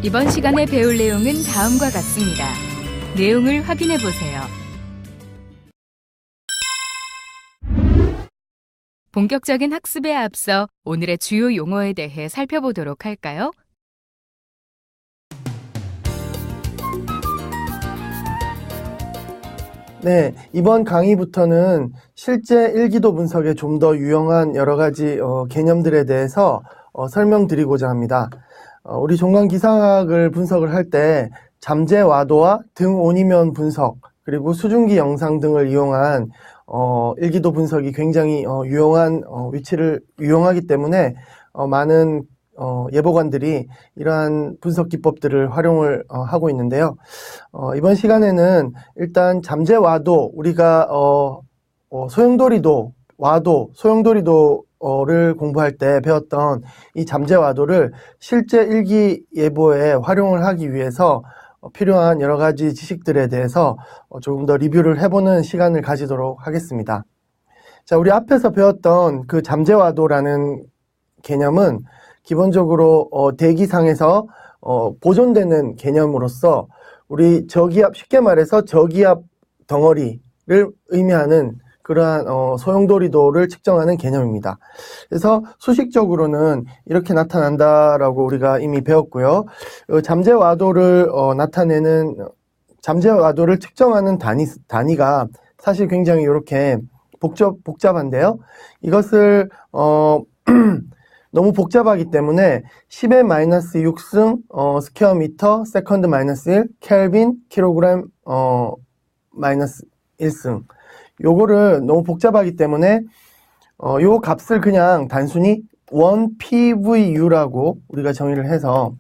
이번 시간에 배울 내용은 다음과 같습니다. 내용을 확인해 보세요. 본격적인 학습에 앞서 오늘의 주요 용어에 대해 살펴보도록 할까요? 네, 이번 강의부터는 실제 일기도 분석에 좀 더 유용한 여러 가지 개념들에 대해서 설명드리고자 합니다. 우리 종강기상학을 분석을 할 때 잠재 와도와 등 온이면 분석, 그리고 수증기 영상 등을 이용한 일기도 분석이 굉장히 유용하기 때문에 많은 예보관들이 이러한 분석 기법들을 활용을 하고 있는데요. 이번 시간에는 일단 잠재 와도, 우리가 소용돌이도, 와도, 소용돌이도를 공부할 때 배웠던 이 잠재 와도를 실제 일기 예보에 활용을 하기 위해서 필요한 여러 가지 지식들에 대해서 조금 더 리뷰를 해보는 시간을 가지도록 하겠습니다. 자, 우리 앞에서 배웠던 그 잠재 와도라는 개념은 기본적으로 대기상에서 보존되는 개념으로서 우리 저기압, 쉽게 말해서 저기압 덩어리를 의미하는 그러한 소용돌이도를 측정하는 개념입니다. 그래서 수식적으로는 이렇게 나타난다라고 우리가 이미 배웠고요. 잠재 와도를 잠재 와도를 측정하는 단위가 사실 굉장히 이렇게 복잡한데요. 이것을 너무 복잡하기 때문에 10의 마이너스 6승 스퀘어 미터 세컨드 마이너스 1 켈빈 킬로그램 마이너스 1승, 요거를 너무 복잡하기 때문에 요 값을 그냥 단순히 1PVU라고 우리가 정의를 해서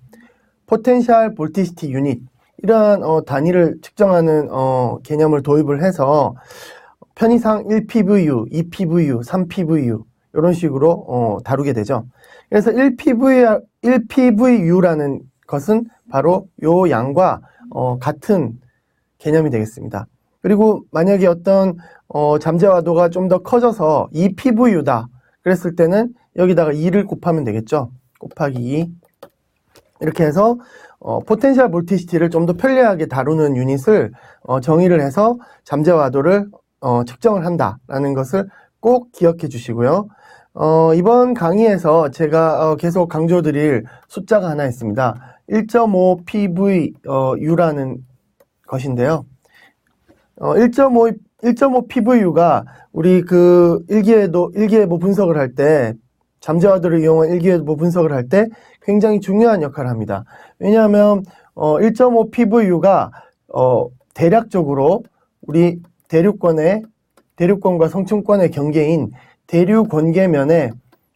포텐셜 볼티시티 유닛, 이러한 단위를 측정하는 개념을 도입을 해서 편의상 1PVU, 2PVU, 3PVU 이런 식으로 다루게 되죠. 그래서 1PVU라는 것은 바로 요 양과 같은 개념이 되겠습니다. 그리고 만약에 어떤 잠재 와도가 좀 더 커져서 2PVU다 그랬을 때는 여기다가 2를 곱하면 되겠죠. 곱하기 2. 이렇게 해서 포텐셜 볼티시티를 좀 더 편리하게 다루는 유닛을 정의를 해서 잠재 와도를 측정을 한다라는 것을 꼭 기억해 주시고요. 이번 강의에서 제가 계속 강조드릴 숫자가 하나 있습니다. 1.5 PVU라는 것인데요. 1.5 PVU가 우리 그 일기예보 분석을 할 때, 잠재 와도를 이용한 일기예보 분석을 할 때 굉장히 중요한 역할을 합니다. 왜냐하면 1.5 PVU가 대략적으로 우리 대륙권과 성층권의 경계인 대륙 권계면에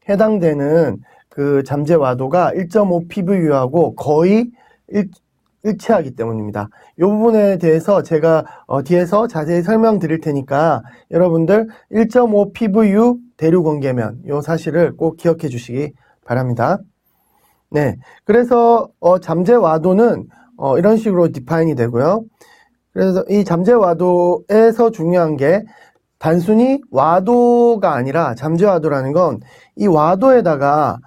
해당되는 그 잠재 와도가 1.5 PVU하고 거의 일치하기 때문입니다. 이 부분에 대해서 제가 뒤에서 자세히 설명드릴 테니까 여러분들 1.5 PVU 대륙 권계면, 이 사실을 꼭 기억해 주시기 바랍니다. 네, 그래서 잠재 와도는 이런 식으로 디파인이 되고요. 그래서 이 잠재 와도에서 중요한 게 단순히 와도가 아니라, 잠재 와도라는 건 이 와도에다가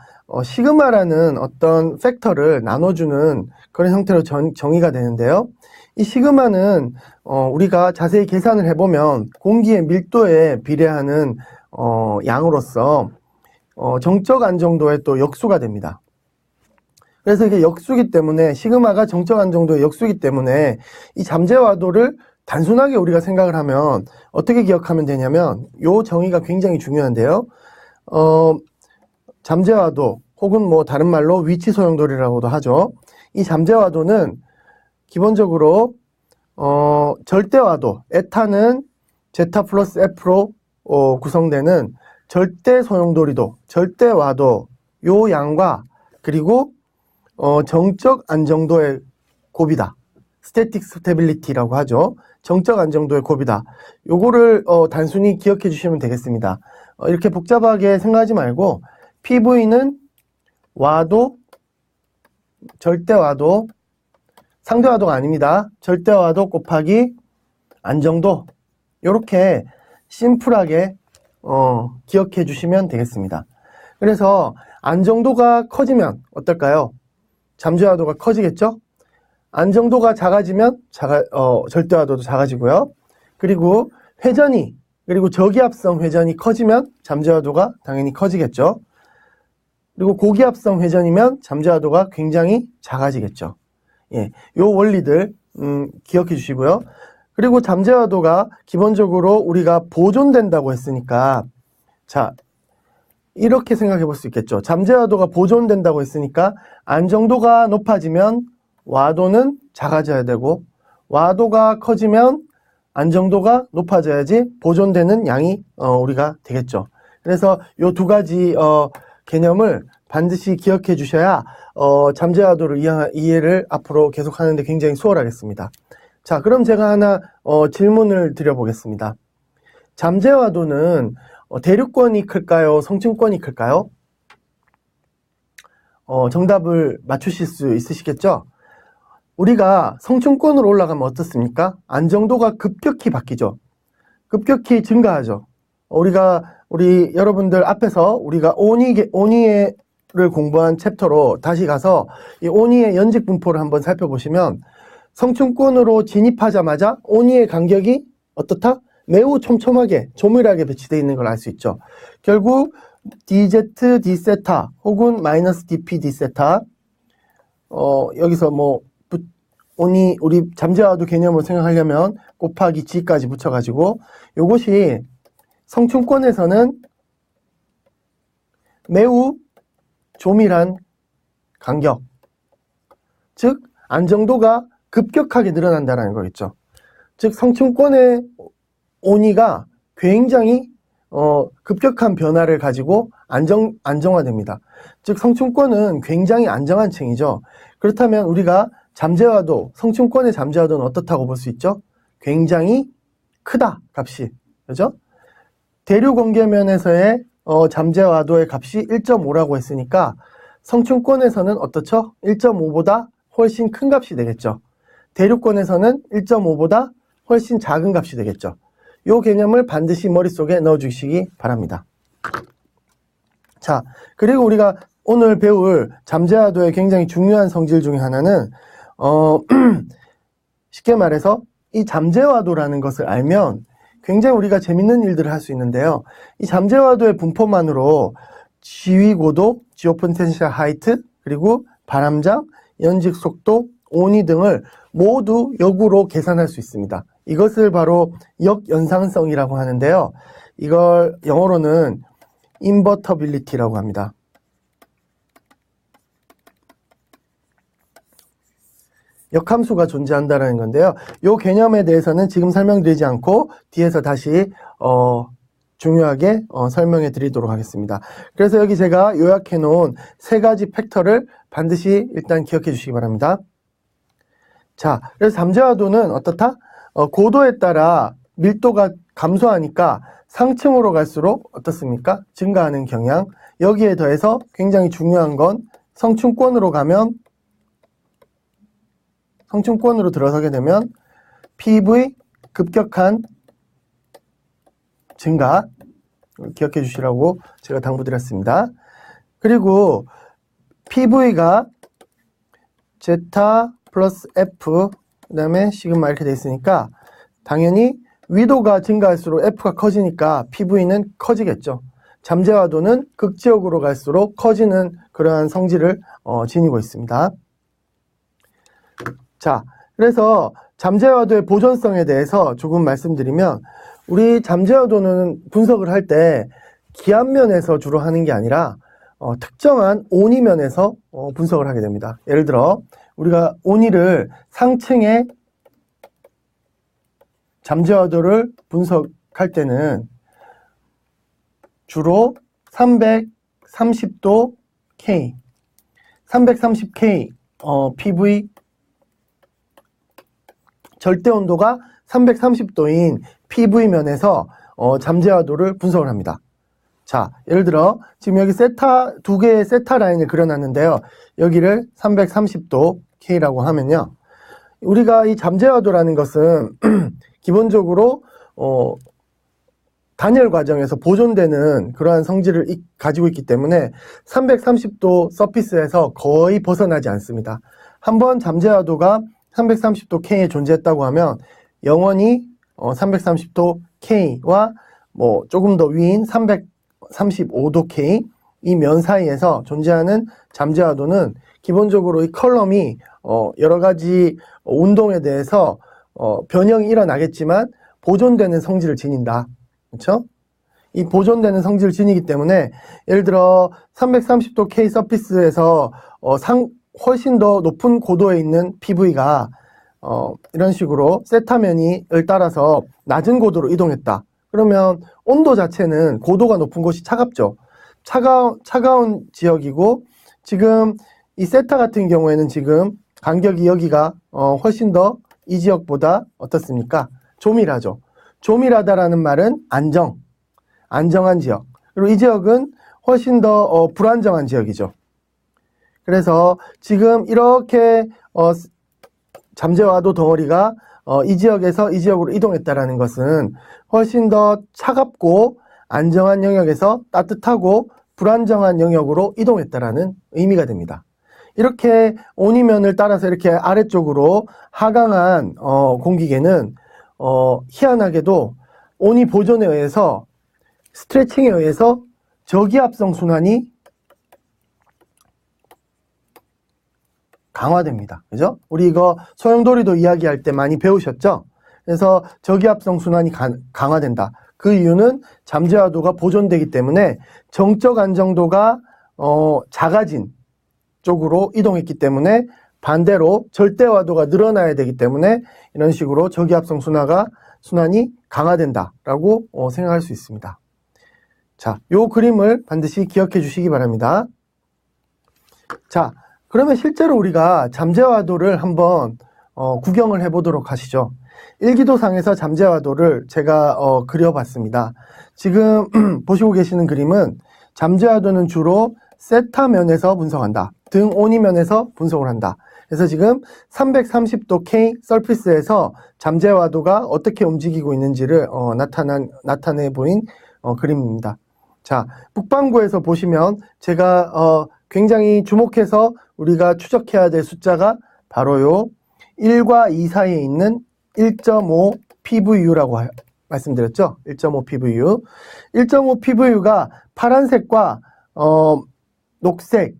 시그마라는 어떤 팩터를 나눠주는 그런 형태로 정의가 되는데요. 이 시그마는 우리가 자세히 계산을 해보면 공기의 밀도에 비례하는 양으로서 정적 안정도의 또 역수가 됩니다. 그래서 이게 역수기 때문에, 시그마가 정적 안정도의 역수기 때문에 이 잠재 와도를 단순하게 우리가 생각을 하면 어떻게 기억하면 되냐면, 요 정의가 굉장히 중요한데요. 잠재 와도, 혹은 뭐 다른 말로 위치 소용돌이라고도 하죠. 이 잠재 와도는 기본적으로 절대 와도, 에타는 제타 플러스 F로 구성되는 절대 소용돌이도, 절대 와도 요 양과, 그리고 정적 안정도의 곱이다. 스태틱 스테빌리티라고 하죠. 정적 안정도의 곱이다. 요거를 단순히 기억해 주시면 되겠습니다. 이렇게 복잡하게 생각하지 말고 PV는 와도, 절대 와도, 상대 와도가 아닙니다. 절대 와도 곱하기 안정도, 이렇게 심플하게 기억해 주시면 되겠습니다. 그래서 안정도가 커지면 어떨까요? 잠재와도가 커지겠죠? 안정도가 작아지면 절대와도도 작아지고요. 그리고 회전이, 그리고 저기압성 회전이 커지면 잠재와도가 당연히 커지겠죠. 그리고 고기압성 회전이면 잠재와도가 굉장히 작아지겠죠. 예, 요 원리들 기억해 주시고요. 그리고 잠재와도가 기본적으로 우리가 보존된다고 했으니까, 자, 이렇게 생각해 볼 수 있겠죠. 잠재와도가 보존된다고 했으니까 안정도가 높아지면 와도는 작아져야 되고, 와도가 커지면 안정도가 높아져야지 보존되는 양이 우리가 되겠죠. 그래서 요 두 가지 개념을 반드시 기억해 주셔야 잠재와도를 이해를 앞으로 계속 하는데 굉장히 수월하겠습니다. 자, 그럼 제가 하나 질문을 드려보겠습니다. 잠재와도는 대류권이 클까요? 성층권이 클까요? 정답을 맞추실 수 있으시겠죠? 우리가 성층권으로 올라가면 어떻습니까? 안정도가 급격히 바뀌죠. 급격히 증가하죠. 우리 여러분들 앞에서 우리가 오니를 공부한 챕터로 다시 가서 이 오니의 연직 분포를 한번 살펴보시면 성층권으로 진입하자마자 오니의 간격이 어떻다? 매우 촘촘하게 조밀하게 배치되어 있는 걸 알 수 있죠. 결국 dz d세타 혹은 마이너스 dp d세타 여기서 뭐 우리 잠재와도 개념을 생각하려면 곱하기 g까지 붙여가지고 요것이 성층권에서는 매우 조밀한 간격, 즉 안정도가 급격하게 늘어난다는 거겠죠. 즉 성층권의 오니가 굉장히 급격한 변화를 가지고 안정화됩니다. 즉 성층권은 굉장히 안정한 층이죠. 그렇다면 우리가 잠재와도, 성층권의 잠재와도는 어떻다고 볼 수 있죠? 굉장히 크다, 값이. 그죠? 대류 공개면에서의 잠재와도의 값이 1.5라고 했으니까 성층권에서는 어떻죠? 1.5보다 훨씬 큰 값이 되겠죠. 대류권에서는 1.5보다 훨씬 작은 값이 되겠죠. 이 개념을 반드시 머릿속에 넣어주시기 바랍니다. 자, 그리고 우리가 오늘 배울 잠재와도의 굉장히 중요한 성질 중에 하나는 쉽게 말해서 이 잠재와도라는 것을 알면 굉장히 우리가 재밌는 일들을 할 수 있는데요. 이 잠재와도의 분포만으로 지위고도, 지오포텐셜 하이트, 그리고 바람장, 연직 속도, 오니 등을 모두 역으로 계산할 수 있습니다. 이것을 바로 역연상성이라고 하는데요. 이걸 영어로는 invertibility라고 합니다. 역함수가 존재한다는 건데요. 이 개념에 대해서는 지금 설명드리지 않고 뒤에서 다시 중요하게 설명해 드리도록 하겠습니다. 그래서 여기 제가 요약해 놓은 세 가지 팩터를 반드시 일단 기억해 주시기 바랍니다. 자, 그래서 잠재와도는 어떻다? 고도에 따라 밀도가 감소하니까 상층으로 갈수록 어떻습니까? 증가하는 경향. 여기에 더해서 굉장히 중요한 건 성층권으로 들어서게 되면 PV 급격한 증가 기억해 주시라고 제가 당부드렸습니다. 그리고 PV가 제타 플러스 F 그 다음에 시그마 이렇게 돼 있으니까 당연히 위도가 증가할수록 F가 커지니까 PV는 커지겠죠. 잠재와도는 극지역으로 갈수록 커지는 그러한 성질을 지니고 있습니다. 자, 그래서 잠재와도의 보존성에 대해서 조금 말씀드리면 우리 잠재와도는 분석을 할 때 기압면에서 주로 하는 게 아니라 특정한 오니면에서 분석을 하게 됩니다. 예를 들어 우리가 오니를 상층의 잠재와도를 분석할 때는 주로 330도 K, 330K PV 절대 온도가 330도인 PV면에서 잠재와도를 분석을 합니다. 자, 예를 들어 지금 여기 두 개의 세타 라인을 그려놨는데요. 여기를 330도 K라고 하면요. 우리가 이 잠재와도라는 것은 기본적으로 단열 과정에서 보존되는 그러한 성질을 가지고 있기 때문에 330도 서피스에서 거의 벗어나지 않습니다. 한번 잠재와도가 330도 K에 존재했다고 하면 영원히 330도 K와 뭐 조금 더 위인 335도 K 이 면 사이에서 존재하는 잠재와도는 기본적으로 이 컬럼이 여러 가지 운동에 대해서 변형이 일어나겠지만 보존되는 성질을 지닌다. 그렇죠? 이 보존되는 성질을 지니기 때문에 예를 들어 330도 K 서피스에서 훨씬 더 높은 고도에 있는 PV가 이런 식으로 세타면을 따라서 낮은 고도로 이동했다. 그러면 온도 자체는 고도가 높은 곳이 차갑죠. 차가운 지역이고 지금 이 세타 같은 경우에는 지금 간격이 여기가 훨씬 더 이 지역보다 어떻습니까? 조밀하죠. 조밀하다라는 말은 안정한 지역. 그리고 이 지역은 훨씬 더 불안정한 지역이죠. 그래서 지금 이렇게 잠재와도 덩어리가 이 지역에서 이 지역으로 이동했다라는 것은 훨씬 더 차갑고 안정한 영역에서 따뜻하고 불안정한 영역으로 이동했다라는 의미가 됩니다. 이렇게 온이면을 따라서 이렇게 아래쪽으로 하강한 공기계는 희한하게도 온이 보존에 의해서 스트레칭에 의해서 저기압성 순환이 강화됩니다. 그죠? 우리 이거 소용돌이도 이야기할 때 많이 배우셨죠? 그래서 저기압성 순환이 강화된다. 그 이유는 잠재와도가 보존되기 때문에 정적 안정도가 작아진 쪽으로 이동했기 때문에 반대로 절대와도가 늘어나야 되기 때문에 이런 식으로 저기압성 순환이 강화된다라고 생각할 수 있습니다. 자, 요 그림을 반드시 기억해 주시기 바랍니다. 자, 그러면 실제로 우리가 잠재와도를 한번 구경을 해보도록 하시죠. 일기도상에서 잠재와도를 제가 그려봤습니다. 지금 보시고 계시는 그림은 잠재와도는 주로 세타면에서 분석한다. 등 온이면에서 분석을 한다. 그래서 지금 330도 K 서피스에서 잠재와도가 어떻게 움직이고 있는지를 나타내 보인 그림입니다. 자, 북반구에서 보시면 제가 굉장히 주목해서 우리가 추적해야 될 숫자가 바로 요 1과 2 사이에 있는 1.5 PVU라고 말씀드렸죠. 1.5 PVU. 1.5 PVU가 파란색과 녹색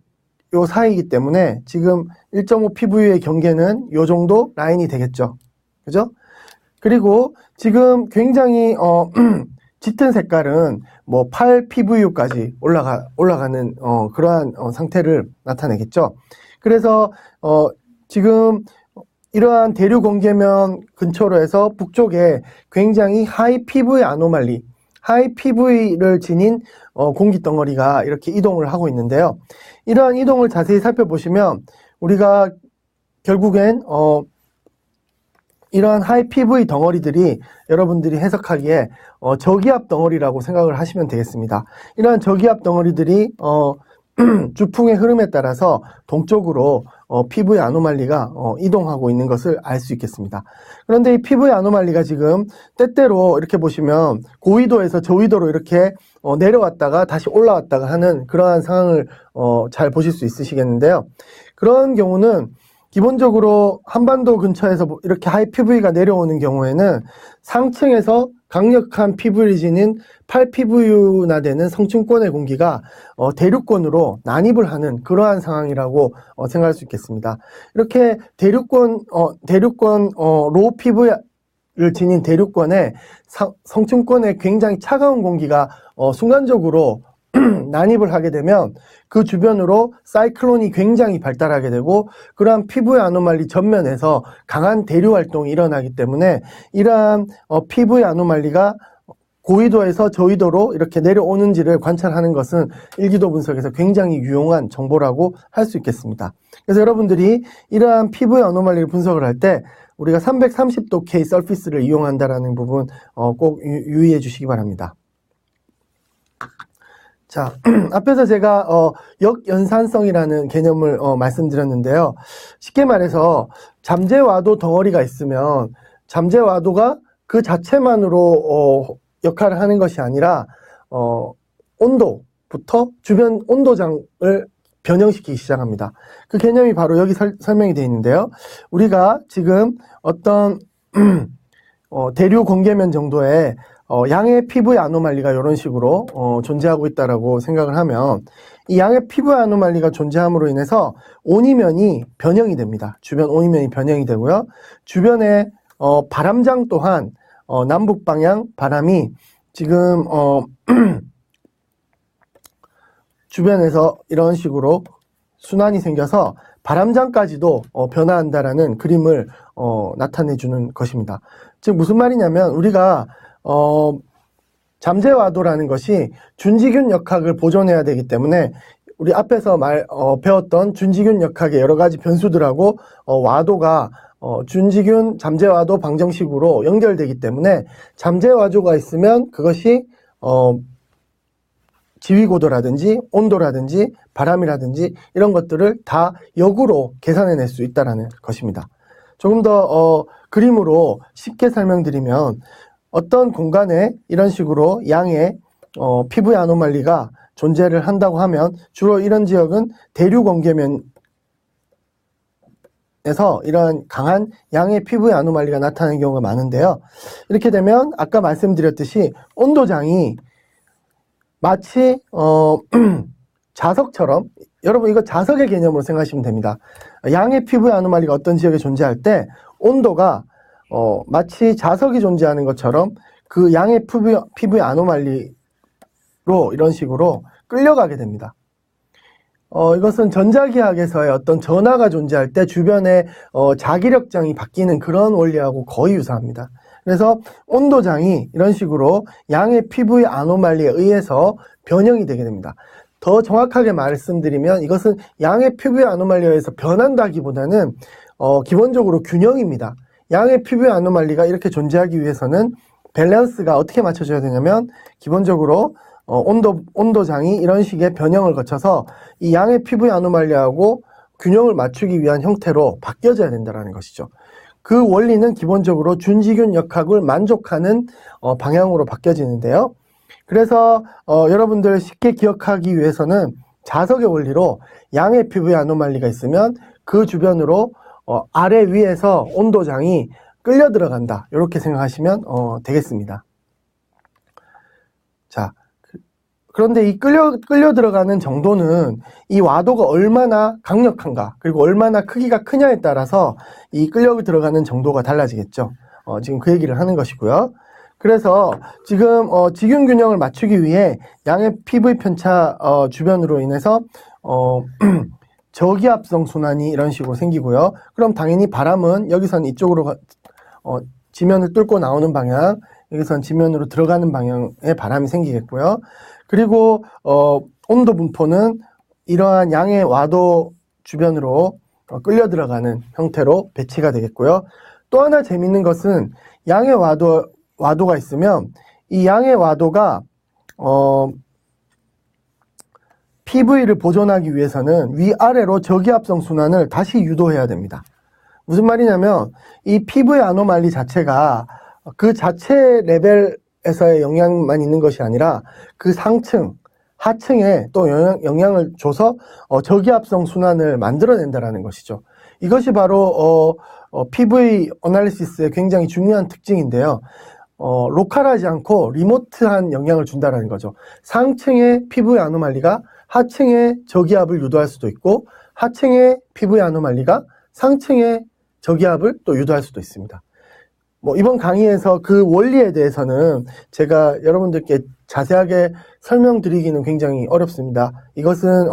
요 사이이기 때문에 지금 1.5 PVU의 경계는 요 정도 라인이 되겠죠. 그죠? 그리고 지금 굉장히 짙은 색깔은 뭐 8 PVU까지 올라가는 그러한 상태를 나타내겠죠. 그래서 지금 이러한 대류 공계면 근처로 해서 북쪽에 굉장히 하이 PV 아노말리, 하이 PV를 지닌 공기 덩어리가 이렇게 이동을 하고 있는데요. 이러한 이동을 자세히 살펴보시면 우리가 결국엔 이러한 하이 PV 덩어리들이 여러분들이 해석하기에 저기압 덩어리라고 생각을 하시면 되겠습니다. 이러한 저기압 덩어리들이 주풍의 흐름에 따라서 동쪽으로 PV 아노말리가 이동하고 있는 것을 알 수 있겠습니다. 그런데 이 PV 아노말리가 지금 때때로 이렇게 보시면 고위도에서 저위도로 이렇게 내려왔다가 다시 올라왔다가 하는 그러한 상황을 잘 보실 수 있으시겠는데요. 그런 경우는 기본적으로 한반도 근처에서 이렇게 하이 PV가 내려오는 경우에는 상층에서 강력한 PV를 지닌 8PVU나 되는 성층권의 공기가 대륙권으로 난입을 하는 그러한 상황이라고 생각할 수 있겠습니다. 이렇게 대륙권 로우 PV를 지닌 대륙권에 성층권에 굉장히 차가운 공기가 순간적으로 난입을 하게 되면 그 주변으로 사이클론이 굉장히 발달하게 되고 그러한 PV 아노말리 전면에서 강한 대류 활동이 일어나기 때문에 이러한 PV 아노말리가 고위도에서 저위도로 이렇게 내려오는지를 관찰하는 것은 일기도 분석에서 굉장히 유용한 정보라고 할 수 있겠습니다. 그래서 여러분들이 이러한 PV 아노말리를 분석을 할 때 우리가 330도 K 서피스를 이용한다라는 부분 꼭 유의해 주시기 바랍니다. 자, 앞에서 제가 역연산성이라는 개념을 말씀드렸는데요. 쉽게 말해서 잠재와도 덩어리가 있으면 잠재와도가 그 자체만으로 역할을 하는 것이 아니라 온도부터 주변 온도장을 변형시키기 시작합니다. 그 개념이 바로 여기 설명이 되어 있는데요. 우리가 지금 어떤 대류 공계면 정도의 양의 피부의 아노말리가 이런 식으로 존재하고 있다라고 생각을 하면 이 양의 피부의 아노말리가 존재함으로 인해서 온이면이 변형이 됩니다. 주변 온이면이 변형이 되고요. 주변에 바람장 또한 남북 방향 바람이 지금 주변에서 이런 식으로 순환이 생겨서 바람장까지도 변화한다라는 그림을 나타내주는 것입니다. 즉 무슨 말이냐면 우리가 잠재와도라는 것이 준지균 역학을 보존해야 되기 때문에 우리 앞에서 배웠던 준지균 역학의 여러 가지 변수들하고 와도가 준지균 잠재와도 방정식으로 연결되기 때문에 잠재와도가 있으면 그것이 지위고도라든지 온도라든지 바람이라든지 이런 것들을 다 역으로 계산해낼 수 있다는 것입니다. 조금 더 그림으로 쉽게 설명드리면 어떤 공간에 이런 식으로 양의 피부의 아노말리가 존재를 한다고 하면 주로 이런 지역은 대류 공계면에서 이러한 강한 양의 피부의 아노말리가 나타나는 경우가 많은데요. 이렇게 되면 아까 말씀드렸듯이 온도장이 마치 자석처럼, 여러분 이거 자석의 개념으로 생각하시면 됩니다. 양의 피부의 아노말리가 어떤 지역에 존재할 때 온도가 마치 자석이 존재하는 것처럼 그 양의 피부의 아노말리로 이런 식으로 끌려가게 됩니다. 이것은 전자기학에서의 어떤 전하가 존재할 때 주변에 자기력장이 바뀌는 그런 원리하고 거의 유사합니다. 그래서 온도장이 이런 식으로 양의 피부의 아노말리에 의해서 변형이 되게 됩니다. 더 정확하게 말씀드리면 이것은 양의 피부의 아노말리에 의해서 변한다기보다는 기본적으로 균형입니다. 양의 피부의 아노말리가 이렇게 존재하기 위해서는 밸런스가 어떻게 맞춰져야 되냐면 기본적으로 온도장이 이런 식의 변형을 거쳐서 이 양의 피부의 아노말리하고 균형을 맞추기 위한 형태로 바뀌어져야 된다는 것이죠. 그 원리는 기본적으로 준지균 역학을 만족하는 방향으로 바뀌어지는데요. 그래서 여러분들 쉽게 기억하기 위해서는 자석의 원리로 양의 피부에 아노말리가 있으면 그 주변으로 아래 위에서 온도장이 끌려 들어간다. 이렇게 생각하시면 되겠습니다. 자, 그런데 이 끌려 들어가는 정도는 이 와도가 얼마나 강력한가 그리고 얼마나 크기가 크냐에 따라서 이 끌려 들어가는 정도가 달라지겠죠. 지금 그 얘기를 하는 것이고요. 그래서 지금 지균 균형을 맞추기 위해 양의 피부의 편차 주변으로 인해서 저기압성 순환이 이런 식으로 생기고요. 그럼 당연히 바람은 여기선 이쪽으로 지면을 뚫고 나오는 방향, 여기선 지면으로 들어가는 방향의 바람이 생기겠고요. 그리고 온도 분포는 이러한 양의 와도 주변으로 끌려 들어가는 형태로 배치가 되겠고요. 또 하나 재밌는 것은 양의 와도가 있으면 이 양의 와도가 PV를 보존하기 위해서는 위아래로 저기압성 순환을 다시 유도해야 됩니다. 무슨 말이냐면 이 피부의 아노말리 자체가 그 자체 레벨에서의 영향만 있는 것이 아니라 그 상층, 하층에 또 영향을 줘서 저기압성 순환을 만들어낸다는 것이죠. 이것이 바로 PV 어널리시스의 굉장히 중요한 특징인데요. 로컬하지 않고 리모트한 영향을 준다는 거죠. 상층의 피부의 아노말리가 하층의 저기압을 유도할 수도 있고 하층의 피부의 아노말리가 상층의 저기압을 또 유도할 수도 있습니다. 이번 강의에서 그 원리에 대해서는 제가 여러분들께 자세하게 설명드리기는 굉장히 어렵습니다. 이것은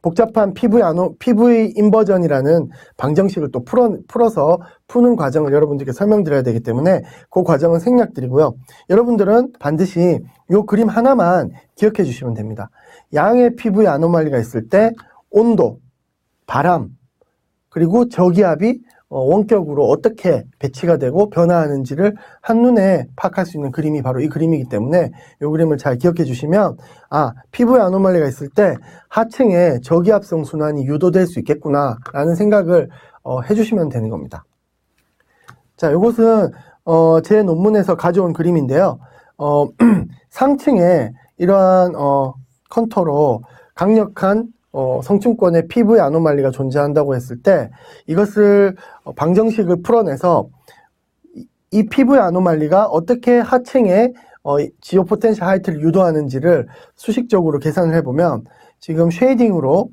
복잡한 PV 인버전이라는 방정식을 또 풀어서 푸는 과정을 여러분들께 설명드려야 되기 때문에 그 과정은 생략드리고요. 여러분들은 반드시 이 그림 하나만 기억해 주시면 됩니다. 양의 피부에 아노말리가 있을 때 온도, 바람, 그리고 저기압이 원격으로 어떻게 배치가 되고 변화하는지를 한눈에 파악할 수 있는 그림이 바로 이 그림이기 때문에 이 그림을 잘 기억해 주시면 피부에 아노말리가 있을 때 하층에 저기압성 순환이 유도될 수 있겠구나 라는 생각을 해주시면 되는 겁니다. 자, 이것은 제 논문에서 가져온 그림인데요. 상층에 이러한 컨터로 강력한 성층권의 피부의 아노말리가 존재한다고 했을 때 이것을 방정식을 풀어내서 이 피부의 아노말리가 어떻게 하층에 지오 포텐셜 하이트를 유도하는지를 수식적으로 계산을 해보면 지금 쉐이딩으로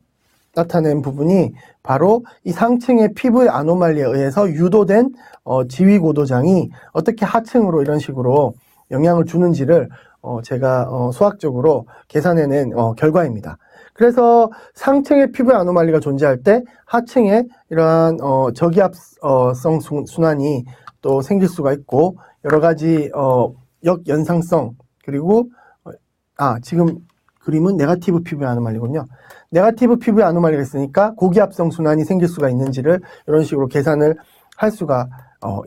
나타낸 부분이 바로 이 상층의 피부의 아노말리에 의해서 유도된 지위 고도장이 어떻게 하층으로 이런 식으로 영향을 주는지를 제가 수학적으로 계산해낸 결과입니다. 그래서 상층의 피부의 아노말리가 존재할 때 하층에 이러한 저기압성 순환이 또 생길 수가 있고 여러 가지 역연상성 그리고 지금 그림은 네거티브 피부의 아노말리군요. 네거티브 피부의 아노말리가 있으니까 고기압성 순환이 생길 수가 있는지를 이런 식으로 계산을 할 수가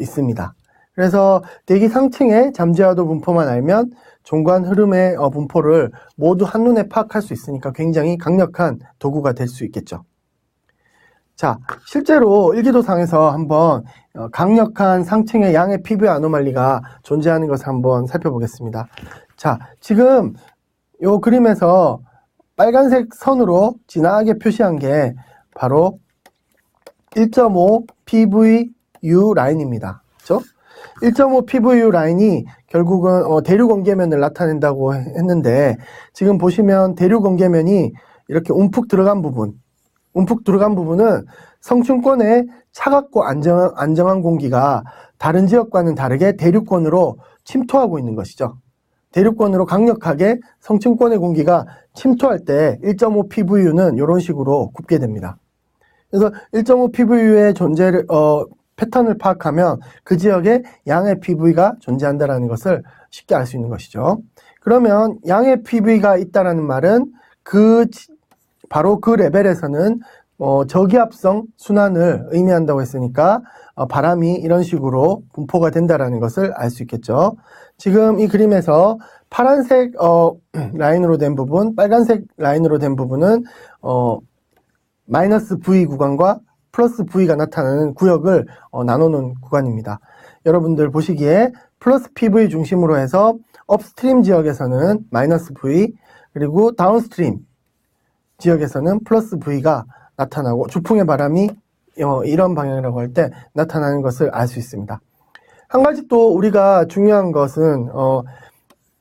있습니다. 그래서 대기 상층의 잠재와도 분포만 알면 종관 흐름의 분포를 모두 한눈에 파악할 수 있으니까 굉장히 강력한 도구가 될 수 있겠죠. 자, 실제로 일기도상에서 한번 강력한 상층의 양의 피부의 아노말리가 존재하는 것을 한번 살펴보겠습니다. 자, 지금 이 그림에서 빨간색 선으로 진하게 표시한 게 바로 1.5 PVU 라인입니다. 그렇죠? 1.5 PVU 라인이 결국은 대륙 원계면을 나타낸다고 했는데 지금 보시면 대륙 원계면이 이렇게 움푹 들어간 부분은 성층권의 차갑고 안정한 공기가 다른 지역과는 다르게 대륙권으로 침투하고 있는 것이죠. 대륙권으로 강력하게 성층권의 공기가 침투할 때 1.5 PVU는 이런 식으로 굽게 됩니다. 그래서 1.5 PVU의 존재를 패턴을 파악하면 그 지역에 양의 PV가 존재한다는 것을 쉽게 알 수 있는 것이죠. 그러면 양의 PV가 있다는 말은 바로 그 레벨에서는 저기압성 순환을 의미한다고 했으니까 바람이 이런 식으로 분포가 된다는 것을 알 수 있겠죠. 지금 이 그림에서 파란색 라인으로 된 부분, 빨간색 라인으로 된 부분은 마이너스 V 구간과 플러스 V가 나타나는 구역을 나누는 구간입니다. 여러분들 보시기에 플러스 PV 중심으로 해서 업스트림 지역에서는 마이너스 V, 그리고 다운스트림 지역에서는 플러스 V가 나타나고 주풍의 바람이 이런 방향이라고 할 때 나타나는 것을 알 수 있습니다. 한 가지 또 우리가 중요한 것은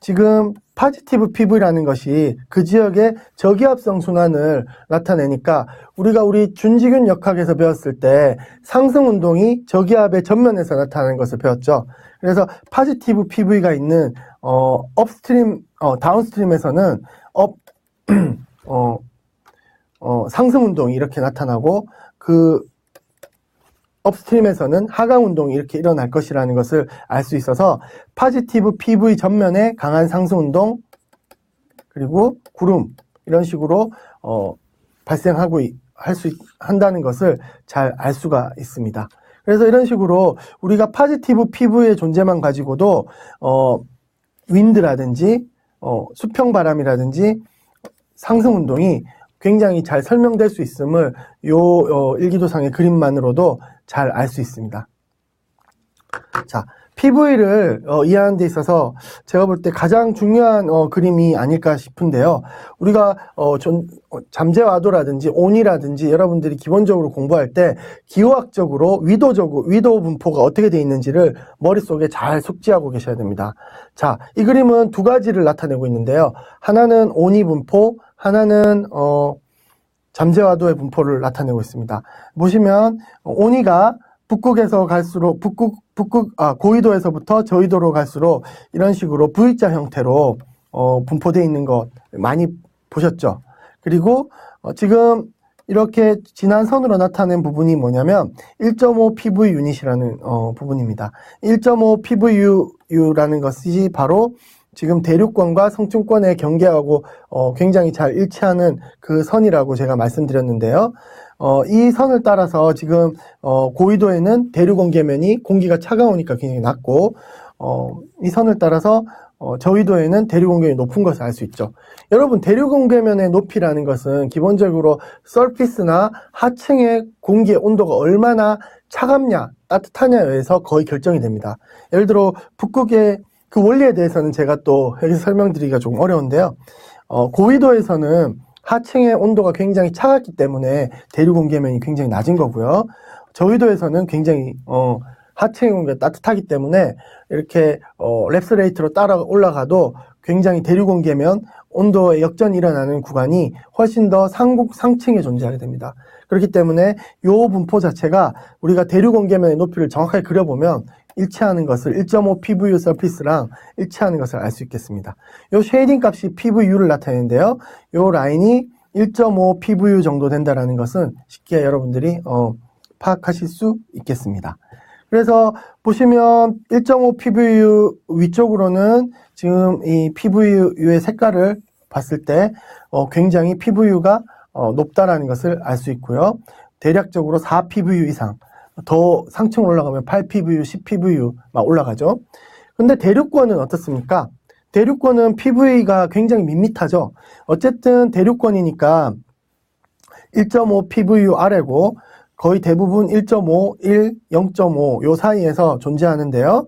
지금 파지티브 PV라는 것이 그 지역의 저기압성 순환을 나타내니까 우리 준지균 역학에서 배웠을 때 상승 운동이 저기압의 전면에서 나타나는 것을 배웠죠. 그래서 파지티브 PV가 있는 업스트림, 다운스트림에서는 상승 운동이 이렇게 나타나고 그 업스트림에서는 하강 운동이 이렇게 일어날 것이라는 것을 알 수 있어서 파지티브 PV 전면에 강한 상승 운동 그리고 구름 이런 식으로 발생하고 한다는 것을 잘 알 수가 있습니다. 그래서 이런 식으로 우리가 파지티브 PV의 존재만 가지고도 윈드라든지 수평 바람이라든지 상승 운동이 굉장히 잘 설명될 수 있음을 일기도상의 그림만으로도 잘 알 수 있습니다. 자, PV를 이해하는 데 있어서 제가 볼 때 가장 중요한 그림이 아닐까 싶은데요. 우리가 잠재와도라든지 온이라든지 여러분들이 기본적으로 공부할 때 기호학적으로 위도 분포가 어떻게 되어 있는지를 머릿속에 잘 숙지하고 계셔야 됩니다. 자, 이 그림은 두 가지를 나타내고 있는데요. 하나는 온이 분포, 하나는 잠재와도의 분포를 나타내고 있습니다. 보시면 온이가 북극에서 갈수록 고위도에서부터 저위도로 갈수록 이런 식으로 V자 형태로 분포되어 있는 것 많이 보셨죠? 그리고 지금 이렇게 진한 선으로 나타낸 부분이 뭐냐면 1.5 PV 유닛이라는 부분입니다. 1.5 PVU라는 것이 바로 지금 대륙권과 성층권의 경계하고 굉장히 잘 일치하는 그 선이라고 제가 말씀드렸는데요. 이 선을 따라서 지금 고위도에는 대륙 원계면이 공기가 차가우니까 굉장히 낮고 이 선을 따라서 저위도에는 대륙 원계면이 높은 것을 알 수 있죠. 여러분, 대륙 원계면의 높이라는 것은 기본적으로 서피스나 하층의 공기의 온도가 얼마나 차갑냐 따뜻하냐에 의해서 거의 결정이 됩니다. 예를 들어 북극의 그 원리에 대해서는 제가 또 여기서 설명드리기가 조금 어려운데요. 고위도에서는 하층의 온도가 굉장히 차갑기 때문에 대륙 온계면이 굉장히 낮은 거고요. 저위도에서는 굉장히 하층의 온도가 따뜻하기 때문에 이렇게 랩스 레이트로 따라 올라가도 굉장히 대륙 온계면 온도의 역전이 일어나는 구간이 훨씬 더 상층에 존재하게 됩니다. 그렇기 때문에 이 분포 자체가 우리가 대륙 온계면의 높이를 정확하게 그려보면 일치하는 것을 1.5 PVU 서피스랑 일치하는 것을 알 수 있겠습니다. 이 쉐이딩 값이 PVU를 나타내는데요. 이 라인이 1.5 PVU 정도 된다는 것은 쉽게 여러분들이 파악하실 수 있겠습니다. 그래서 보시면 1.5 PVU 위쪽으로는 지금 이 PVU의 색깔을 봤을 때 굉장히 PVU가 높다라는 것을 알 수 있고요. 대략적으로 4 PVU 이상, 더 상층으로 올라가면 8 PVU, 10 PVU 막 올라가죠. 근데 대륙권은 어떻습니까? 대륙권은 PV가 굉장히 밋밋하죠. 어쨌든 대륙권이니까 1.5 PVU 아래고 거의 대부분 1.5, 1, 0.5 요 사이에서 존재하는데요.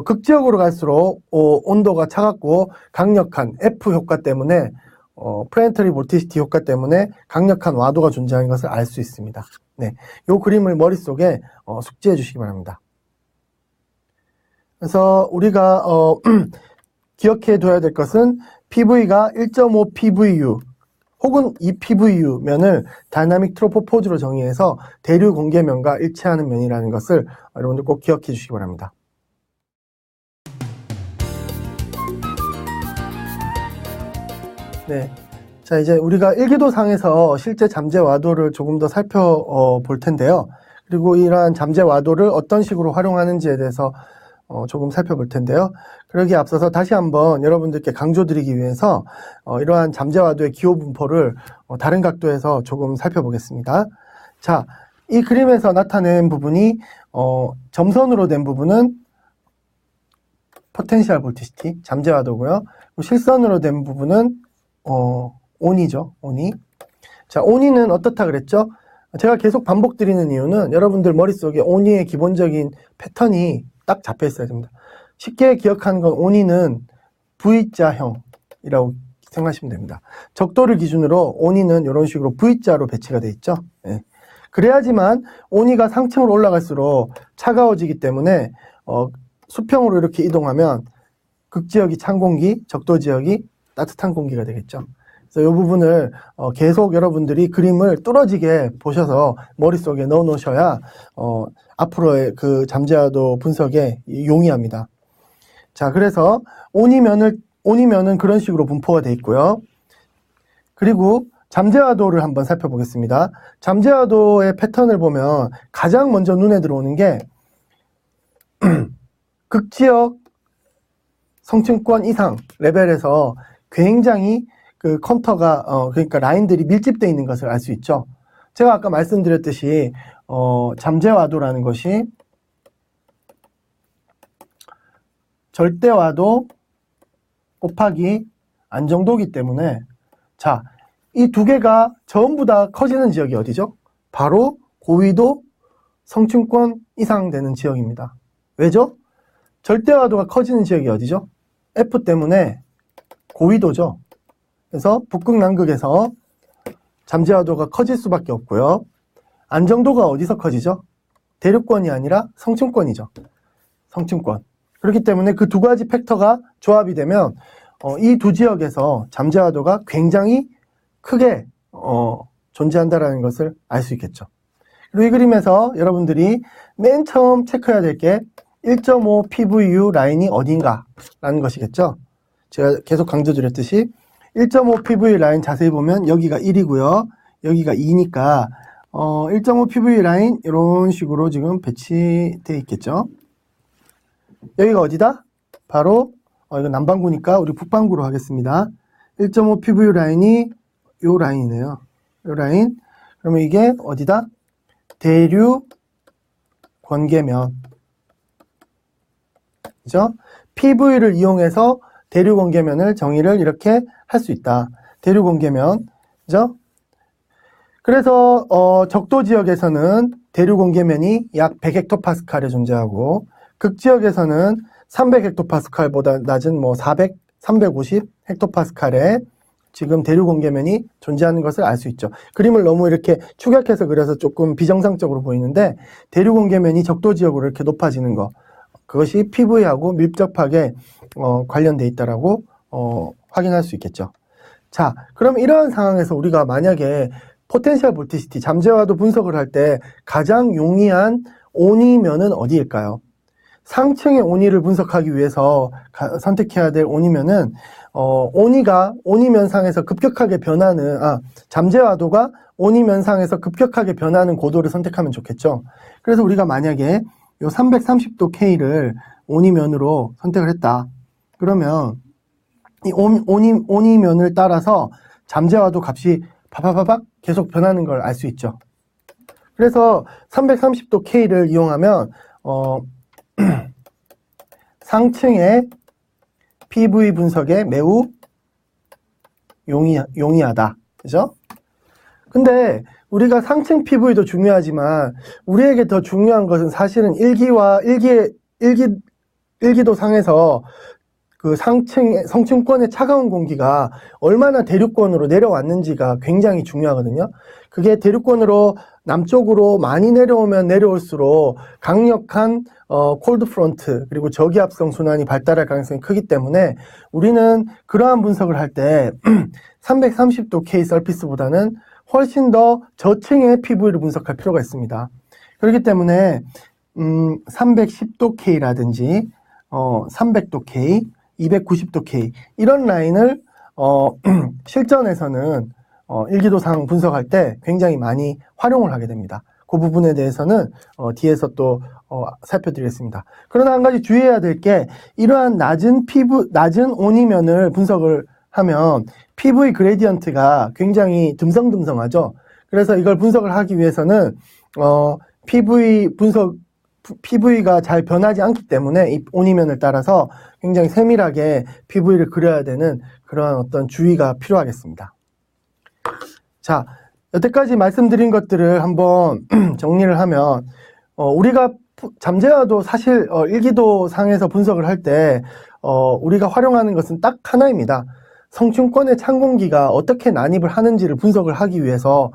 극지역으로 갈수록 온도가 차갑고 강력한 F 효과 때문에 플래네터리 볼티시티 효과 때문에 강력한 와도가 존재하는 것을 알 수 있습니다. 네, 요 그림을 머릿속에 숙지해 주시기 바랍니다. 그래서 우리가 기억해 둬야 될 것은 PV가 1.5 PVU 혹은 2 PVU면을 다이나믹 트로포포즈로 정의해서 대륙 온계면과 일치하는 면이라는 것을 여러분들 꼭 기억해 주시기 바랍니다. 네. 자, 이제 우리가 일기도상에서 실제 잠재 와도를 조금 더 살펴볼 텐데요. 그리고 이러한 잠재 와도를 어떤 식으로 활용하는지에 대해서 조금 살펴볼 텐데요. 그러기에 앞서서 다시 한번 여러분들께 강조드리기 위해서 이러한 잠재 와도의 기호 분포를 다른 각도에서 조금 살펴보겠습니다. 자, 이 그림에서 나타낸 부분이 점선으로 된 부분은 포텐셜 볼티시티, 잠재 와도고요. 실선으로 된 부분은 온이죠, 온이. 자, 온이는 어떻다 그랬죠? 제가 계속 반복드리는 이유는 여러분들 머릿속에 온이의 기본적인 패턴이 딱 잡혀 있어야 됩니다. 쉽게 기억하는 건 온이는 V자형이라고 생각하시면 됩니다. 적도를 기준으로 온이는 이런 식으로 V자로 배치가 되어 있죠. 네. 그래야지만 온이가 상층으로 올라갈수록 차가워지기 때문에 수평으로 이렇게 이동하면 극지역이 찬 공기, 적도 지역이 따뜻한 공기가 되겠죠. 그래서 이 부분을 계속 여러분들이 그림을 뚫어지게 보셔서 머릿속에 넣어 놓으셔야 앞으로의 그 잠재와도 분석에 용이합니다. 자, 그래서 온이면은 그런 식으로 분포가 되어 있고요. 그리고 잠재와도를 한번 살펴보겠습니다. 잠재와도의 패턴을 보면 가장 먼저 눈에 들어오는 게 극지역 성층권 이상 레벨에서 굉장히 그 컨터가 그러니까 라인들이 밀집되어 있는 것을 알 수 있죠. 제가 아까 말씀드렸듯이 잠재와도라는 것이 절대와도 곱하기 안정도기 때문에 자, 이 두 개가 전부 다 커지는 지역이 어디죠? 바로 고위도 성층권 이상 되는 지역입니다. 왜죠? 절대와도가 커지는 지역이 어디죠? F 때문에 고위도죠. 그래서 북극 남극에서 잠재와도가 커질 수밖에 없고요. 안정도가 어디서 커지죠? 대륙권이 아니라 성층권이죠. 성층권. 그렇기 때문에 그 두 가지 팩터가 조합이 되면 이 두 지역에서 잠재와도가 굉장히 크게 존재한다는 것을 알 수 있겠죠. 그리고 이 그림에서 여러분들이 맨 처음 체크해야 될 게 1.5 PVU 라인이 어딘가라는 것이겠죠. 제가 계속 강조드렸듯이 1.5 PVU 라인 자세히 보면 여기가 1이고요. 여기가 2니까 1.5 PVU 라인 이런 식으로 지금 배치되어 있겠죠. 여기가 어디다? 바로 이거 남반구니까 우리 북반구로 하겠습니다. 1.5 PVU 라인이 요 라인이네요. 요 라인. 그러면 이게 어디다? 대륙 권계면. 그죠? PV를 이용해서 대륙 온계면을 정의를 이렇게 할 수 있다. 대륙 온계면. 그죠? 그래서 적도 지역에서는 대륙 온계면이 약 100헥토파스칼에 존재하고 극지역에서는 300헥토파스칼보다 낮은 뭐 400, 350 헥토파스칼의 지금 대류 공계면이 존재하는 것을 알 수 있죠. 그림을 너무 이렇게 축약해서 그려서 조금 비정상적으로 보이는데 대류 공계면이 적도 지역으로 이렇게 높아지는 것, 그것이 PV하고 밀접하게 관련돼 있다라고 확인할 수 있겠죠. 자, 그럼 이러한 상황에서 우리가 만약에 포텐셜 볼티시티, 잠재와도 분석을 할 때 가장 용이한 온이면은 어디일까요? 상층의 온이를 분석하기 위해서 선택해야 될 온이면은 온이면상에서 급격하게 변하는 잠재와도가 온이면상에서 급격하게 변하는 고도를 선택하면 좋겠죠. 그래서 우리가 만약에 요 330도 K를 온이면으로 선택을 했다. 그러면 이 온이면을 따라서 잠재와도 값이 바바바박 계속 변하는 걸 알 수 있죠. 그래서 330도 K를 이용하면 상층의 PV 분석에 매우 용이하다. 그죠? 근데 우리가 상층 PV도 중요하지만 우리에게 더 중요한 것은 사실은 일기도 상에서 그 성층권의 차가운 공기가 얼마나 대륙권으로 내려왔는지가 굉장히 중요하거든요. 그게 대륙권으로 남쪽으로 많이 내려오면 내려올수록 강력한 콜드 프론트 그리고 저기압성 순환이 발달할 가능성이 크기 때문에 우리는 그러한 분석을 할 때 330도 K 서피스보다는 훨씬 더 저층의 PV를 분석할 필요가 있습니다. 그렇기 때문에 310도 K라든지 300도 K, 290도 K 이런 라인을 실전에서는 일기도상 분석할 때 굉장히 많이 활용을 하게 됩니다. 그 부분에 대해서는 뒤에서 또 살펴드리겠습니다. 그러나 한 가지 주의해야 될 게 이러한 낮은 온이면을 분석을 하면 PV 그레디언트가 굉장히 듬성듬성하죠. 그래서 이걸 분석을 하기 위해서는 PV가 잘 변하지 않기 때문에 이 온이면을 따라서 굉장히 세밀하게 PV를 그려야 되는 그러한 어떤 주의가 필요하겠습니다. 자, 여태까지 말씀드린 것들을 한번 정리를 하면 우리가 잠재와도 사실 일기도 상에서 분석을 할 때 우리가 활용하는 것은 딱 하나입니다. 성층권의 찬 공기가 어떻게 난입을 하는지를 분석을 하기 위해서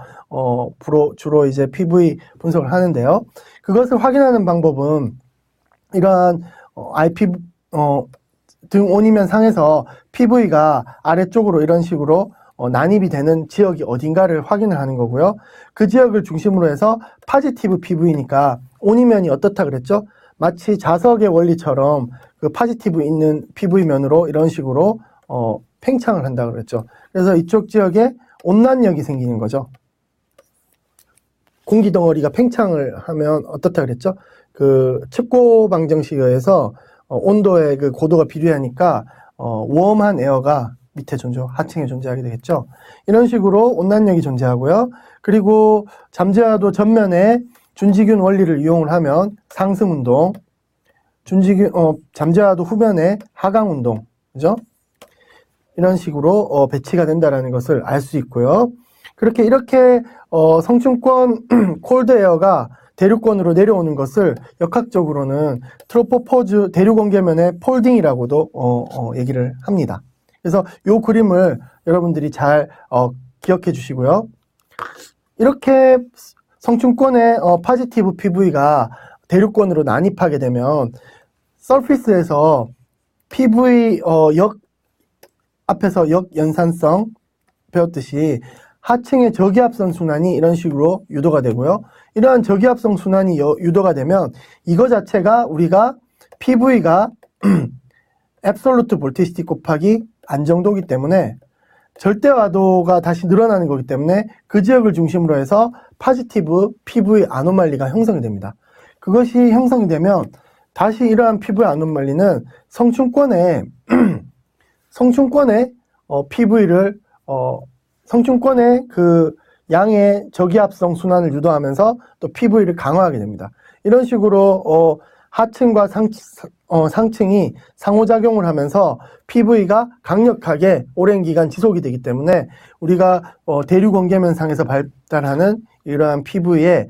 주로 이제 PV 분석을 하는데요. 그것을 확인하는 방법은 이러한 등 온이면 상에서 PV가 아래쪽으로 이런 식으로 난입이 되는 지역이 어딘가를 확인을 하는 거고요. 그 지역을 중심으로 해서 파지티브 PV니까 온이면이 어떻다 그랬죠? 마치 자석의 원리처럼 그 파지티브 있는 PV면으로 이런 식으로 팽창을 한다고 그랬죠. 그래서 이쪽 지역에 온난력이 생기는 거죠. 공기 덩어리가 팽창을 하면 어떻다 그랬죠? 그 측고 방정식에 의해서 온도의 그 고도가 비례하니까 웜한 에어가 밑에 하층에 존재하게 되겠죠. 이런 식으로 온난력이 존재하고요. 그리고 잠재와도 전면에 준지균 원리를 이용을 하면 상승운동, 잠재와도 후면에 하강운동, 그죠? 이런 식으로 배치가 된다는 것을 알 수 있고요. 이렇게 성층권 콜드 에어가 대륙권으로 내려오는 것을 역학적으로는 트로포포즈 대륙원계면의 폴딩이라고도 얘기를 합니다. 그래서 이 그림을 여러분들이 잘 기억해 주시고요. 이렇게 성층권의 파지티브 PV가 대륙권으로 난입하게 되면 서피스에서 PV 앞에서 역연산성 배웠듯이 하층의 저기압선 순환이 이런 식으로 유도가 되고요. 이러한 저기압선 순환이 유도가 되면 이거 자체가 우리가 PV가 앱솔루트 볼티시티 곱하기 안정도기 때문에 절대와도가 다시 늘어나는 거기 때문에 그 지역을 중심으로 해서 파지티브 PV 아노말리가 형성이 됩니다. 그것이 형성이 되면 다시 이러한 PV 아노말리는 성층권의 PV를 성층권의 그 양의 저기압성 순환을 유도하면서 또 PV를 강화하게 됩니다. 이런 식으로 하층과 상층이 상호작용을 하면서 PV가 강력하게 오랜 기간 지속이 되기 때문에 우리가 대륙원계면상에서 발달하는 이러한 PV에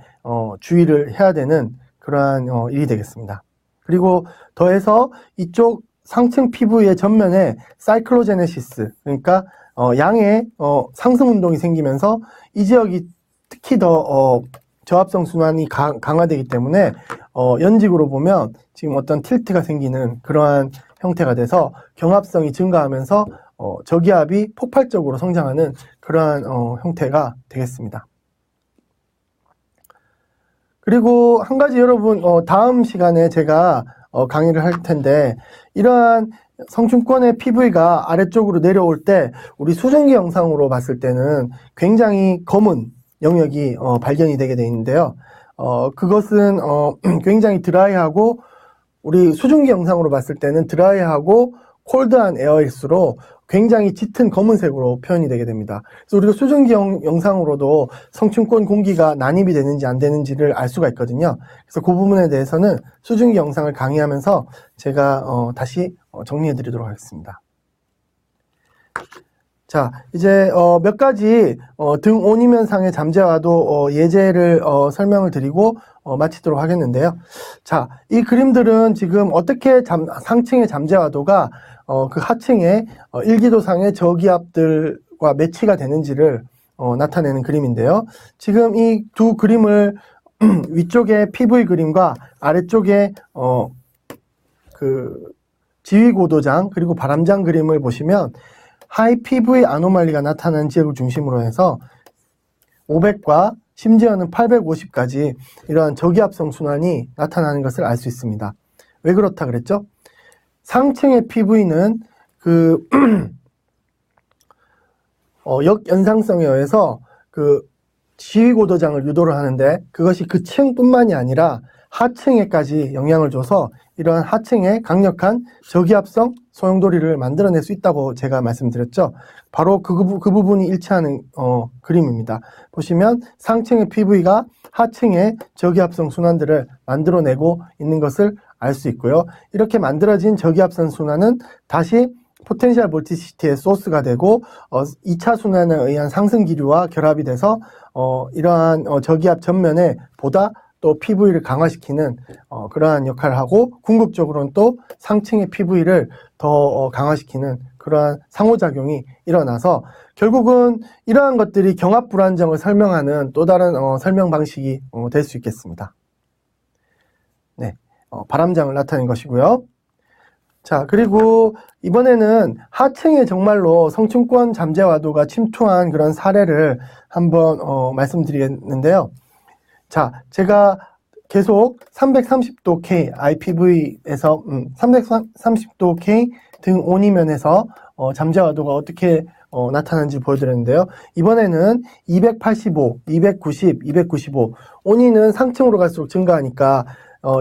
주의를 해야 되는 그러한 일이 되겠습니다. 그리고 더해서 이쪽 상층 PV의 전면에 사이클로제네시스, 그러니까 양의 상승 운동이 생기면서 이 지역이 특히 더 저합성 순환이 강화되기 때문에 연직으로 보면 지금 어떤 틸트가 생기는 그러한 형태가 돼서 경합성이 증가하면서 저기압이 폭발적으로 성장하는 그러한 형태가 되겠습니다. 그리고 한 가지 여러분 다음 시간에 제가 강의를 할 텐데, 이러한 성층권의 PV가 아래쪽으로 내려올 때 우리 수증기 영상으로 봤을 때는 굉장히 검은 영역이 발견이 되게 되어 있는데요. 그것은 굉장히 드라이하고, 우리 수증기 영상으로 봤을 때는 드라이하고 콜드한 에어일수록 굉장히 짙은 검은색으로 표현이 되게 됩니다. 그래서 우리가 수증기 영상으로도 성층권 공기가 난입이 되는지 안 되는지를 알 수가 있거든요. 그래서 그 부분에 대해서는 수증기 영상을 강의하면서 제가 다시 정리해 드리도록 하겠습니다. 자, 이제 몇 가지 등 온이면상의 잠재와도 예제를 설명을 드리고 마치도록 하겠는데요. 자, 이 그림들은 지금 어떻게 상층의 잠재와도가 그 하층의 일기도상의 저기압들과 매치가 되는지를 나타내는 그림인데요. 지금 이 두 그림을 위쪽의 PV 그림과 아래쪽에 그 지위고도장 그리고 바람장 그림을 보시면 하이 PV 아노말리가 나타나는 지역을 중심으로 해서 500과 심지어는 850까지 이러한 저기압성 순환이 나타나는 것을 알 수 있습니다. 왜 그렇다 그랬죠? 상층의 PV는 그 역연상성에 의해서 그 지위고도장을 유도를 하는데, 그것이 그 층뿐만이 아니라 하층에까지 영향을 줘서 이러한 하층에 강력한 저기압성 소용돌이를 만들어낼 수 있다고 제가 말씀드렸죠. 바로 그 부분이 일치하는 그림입니다. 보시면 상층의 PV가 하층의 저기압성 순환들을 만들어내고 있는 것을 알 수 있고요. 이렇게 만들어진 저기압선 순환은 다시 포텐셜 볼티시티의 소스가 되고 2차 순환에 의한 상승 기류와 결합이 돼서 이러한 저기압 전면에 보다 또 PV를 강화시키는 그러한 역할을 하고, 궁극적으로는 또 상층의 PV를 더 강화시키는 그러한 상호작용이 일어나서 결국은 이러한 것들이 경합 불안정을 설명하는 또 다른 설명 방식이 될 수 있겠습니다. 네, 바람장을 나타낸 것이고요. 자, 그리고 이번에는 하층에 정말로 성층권 잠재와도가 침투한 그런 사례를 한번 말씀드리겠는데요. 자, 제가 계속 330도 K IPV에서 330도 K 등 온이면에서 잠재와도가 어떻게 나타나는지 보여드렸는데요. 이번에는 285, 290, 295 온이는 상층으로 갈수록 증가하니까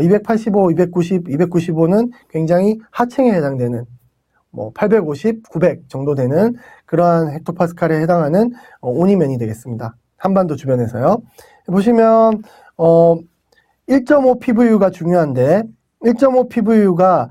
285, 290, 295는 굉장히 하층에 해당되는 850, 900 정도 되는 그러한 헥토파스칼에 해당하는 온이면이 되겠습니다. 한반도 주변에서요. 보시면 1.5 PVU가 중요한데, 1.5 PVU가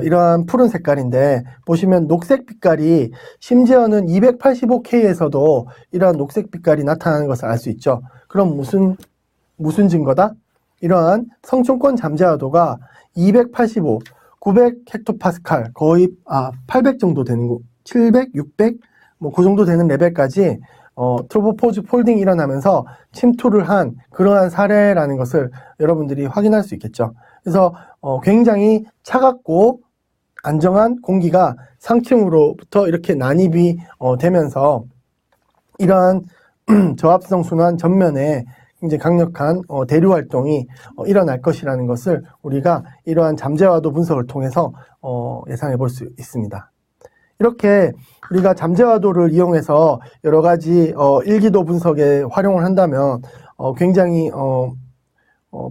이러한 푸른 색깔인데, 보시면 녹색 빛깔이 심지어는 285K에서도 이러한 녹색 빛깔이 나타나는 것을 알 수 있죠. 그럼 무슨 증거다? 이러한 성층권 잠재와도가 285, 900 헥토파스칼, 거의 800 정도 되는 거, 700, 600 그 정도 되는 레벨까지 트로포포즈 폴딩이 일어나면서 침투를 한 그러한 사례라는 것을 여러분들이 확인할 수 있겠죠. 그래서 굉장히 차갑고 안정한 공기가 상층으로부터 이렇게 난입이 되면서 이러한 저합성 순환 전면에 굉장히 강력한 대류 활동이 일어날 것이라는 것을 우리가 이러한 잠재와도 분석을 통해서 예상해 볼 수 있습니다. 이렇게 우리가 잠재와도를 이용해서 여러 가지 일기도 분석에 활용을 한다면 굉장히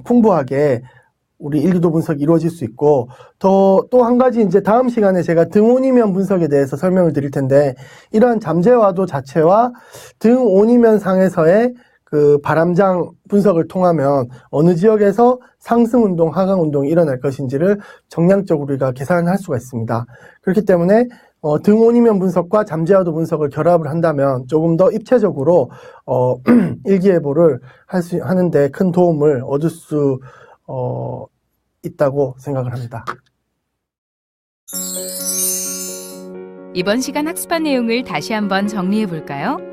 풍부하게 우리 일기도 분석이 이루어질 수 있고, 또 한 가지 이제 다음 시간에 제가 등온이면 분석에 대해서 설명을 드릴 텐데, 이러한 잠재와도 자체와 등온이면 상에서의 그 바람장 분석을 통하면 어느 지역에서 상승 운동, 하강 운동이 일어날 것인지를 정량적으로 우리가 계산할 수가 있습니다. 그렇기 때문에 등온이면 분석과 잠재와도 분석을 결합을 한다면 조금 더 입체적으로 일기예보를 하는데 큰 도움을 얻을 수 있다고 생각을 합니다. 이번 시간 학습한 내용을 다시 한번 정리해 볼까요?